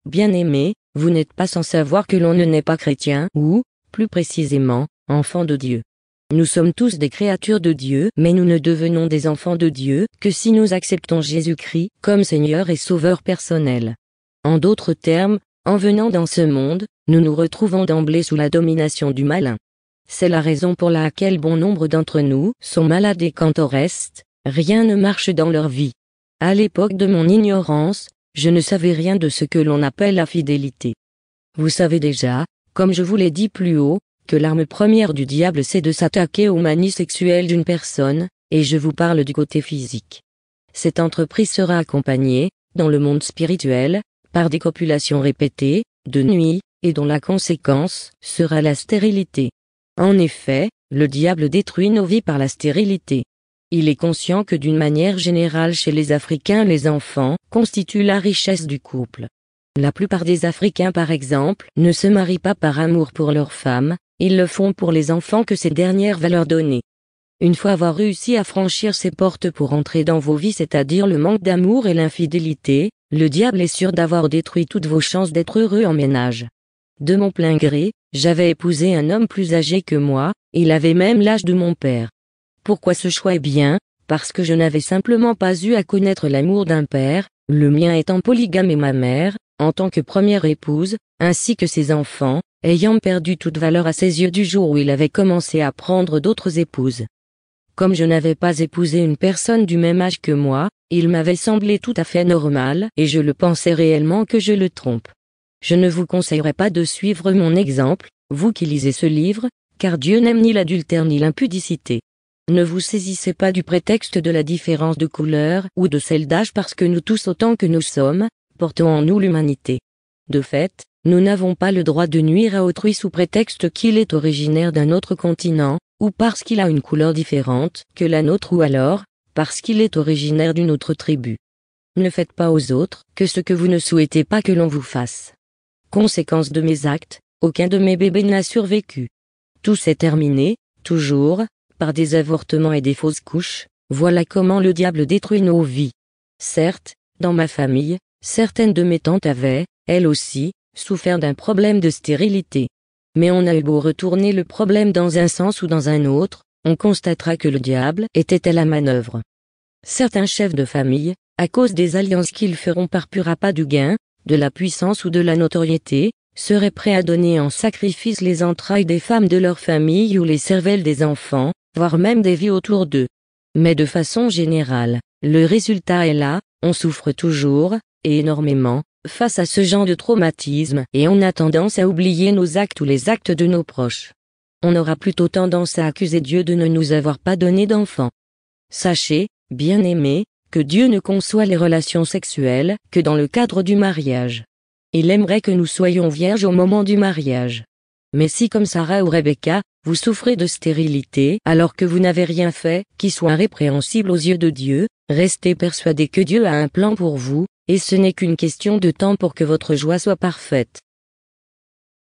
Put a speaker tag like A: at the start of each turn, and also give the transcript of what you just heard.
A: Bien-aimés, vous n'êtes pas sans savoir que l'on ne naît pas chrétien ou, plus précisément, enfant de Dieu. Nous sommes tous des créatures de Dieu, mais nous ne devenons des enfants de Dieu que si nous acceptons Jésus-Christ comme Seigneur et Sauveur personnel. En d'autres termes, en venant dans ce monde, nous nous retrouvons d'emblée sous la domination du malin. C'est la raison pour laquelle bon nombre d'entre nous sont malades et quand au reste, rien ne marche dans leur vie. À l'époque de mon ignorance, je ne savais rien de ce que l'on appelle la fidélité. Vous savez déjà, comme je vous l'ai dit plus haut, que l'arme première du diable c'est de s'attaquer aux manies sexuelles d'une personne, et je vous parle du côté physique. Cette entreprise sera accompagnée, dans le monde spirituel, par des copulations répétées, de nuit, et dont la conséquence sera la stérilité. En effet, le diable détruit nos vies par la stérilité. Il est conscient que d'une manière générale chez les Africains les enfants constituent la richesse du couple. La plupart des Africains par exemple ne se marient pas par amour pour leurs femmes, ils le font pour les enfants que ces dernières va leur donner. Une fois avoir réussi à franchir ces portes pour entrer dans vos vies, c'est-à-dire le manque d'amour et l'infidélité, le diable est sûr d'avoir détruit toutes vos chances d'être heureux en ménage. De mon plein gré, j'avais épousé un homme plus âgé que moi, il avait même l'âge de mon père. Pourquoi ce choix? Eh bien, parce que je n'avais simplement pas eu à connaître l'amour d'un père, le mien étant polygame et ma mère, en tant que première épouse, ainsi que ses enfants, ayant perdu toute valeur à ses yeux du jour où il avait commencé à prendre d'autres épouses. Comme je n'avais pas épousé une personne du même âge que moi, il m'avait semblé tout à fait normal et je le pensais réellement que je le trompe. Je ne vous conseillerais pas de suivre mon exemple, vous qui lisez ce livre, car Dieu n'aime ni l'adultère ni l'impudicité. Ne vous saisissez pas du prétexte de la différence de couleur ou de celle d'âge parce que nous tous autant que nous sommes, portons en nous l'humanité. De fait, nous n'avons pas le droit de nuire à autrui sous prétexte qu'il est originaire d'un autre continent, ou parce qu'il a une couleur différente que la nôtre ou alors, parce qu'il est originaire d'une autre tribu. Ne faites pas aux autres que ce que vous ne souhaitez pas que l'on vous fasse. Conséquence de mes actes, aucun de mes bébés n'a survécu. Tout s'est terminé, toujours, par des avortements et des fausses couches, voilà comment le diable détruit nos vies. Certes, dans ma famille, certaines de mes tantes avaient, elles aussi, souffert d'un problème de stérilité. Mais on a eu beau retourner le problème dans un sens ou dans un autre, on constatera que le diable était à la manœuvre. Certains chefs de famille, à cause des alliances qu'ils feront par pur appât du gain, de la puissance ou de la notoriété, seraient prêts à donner en sacrifice les entrailles des femmes de leur famille ou les cervelles des enfants, voire même des vies autour d'eux. Mais de façon générale, le résultat est là, on souffre toujours, et énormément, face à ce genre de traumatisme et on a tendance à oublier nos actes ou les actes de nos proches. On aura plutôt tendance à accuser Dieu de ne nous avoir pas donné d'enfants. Sachez, bien-aimés, que Dieu ne conçoit les relations sexuelles que dans le cadre du mariage. Il aimerait que nous soyons vierges au moment du mariage. Mais si comme Sarah ou Rebecca, vous souffrez de stérilité alors que vous n'avez rien fait qui soit répréhensible aux yeux de Dieu, restez persuadés que Dieu a un plan pour vous, et ce n'est qu'une question de temps pour que votre joie soit parfaite.